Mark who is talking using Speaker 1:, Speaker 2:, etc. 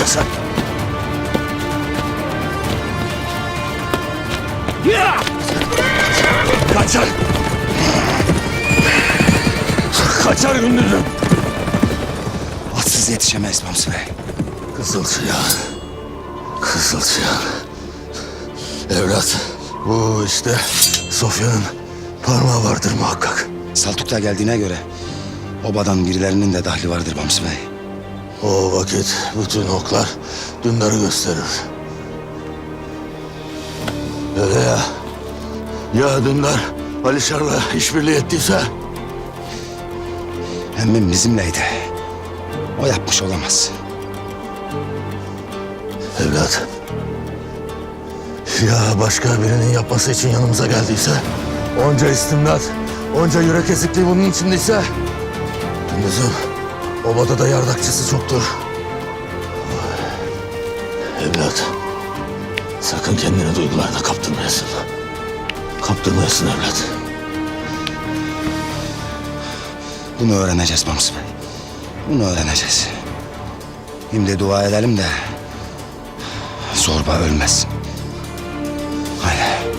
Speaker 1: sen? Kaçar! Kaçar gündüzüm!
Speaker 2: Atsız yetişemeyiz Bamsı Bey.
Speaker 1: Kızılçıyan. Kızılçıyan. Evlat, bu işte Sofya'nın parmağı vardır muhakkak.
Speaker 2: Saltuk'ta geldiğine göre obadan birilerinin de dahli vardır Bamsı Bey.
Speaker 1: O vakit bütün oklar Dündar'ı gösterir. Öyle ya. Ya Dündar Alişar'la işbirliği ettiyse?
Speaker 2: Emmim bizimleydi. O yapmış olamaz.
Speaker 1: Evlat. Ya başka birinin yapması için yanımıza geldiyse? Onca istimdat, onca yürek ezikliği bunun içindeyse? Gündüzüm, obada da yardakçısı çoktur. Evlat, sakın kendini duygularına kaptırmayasın. Kaptırmayasın evlat.
Speaker 2: Bunu öğreneceğiz Bamsı Bey. Bunu öğreneceğiz. Şimdi dua edelim de Zorba ölmesin. Haydi.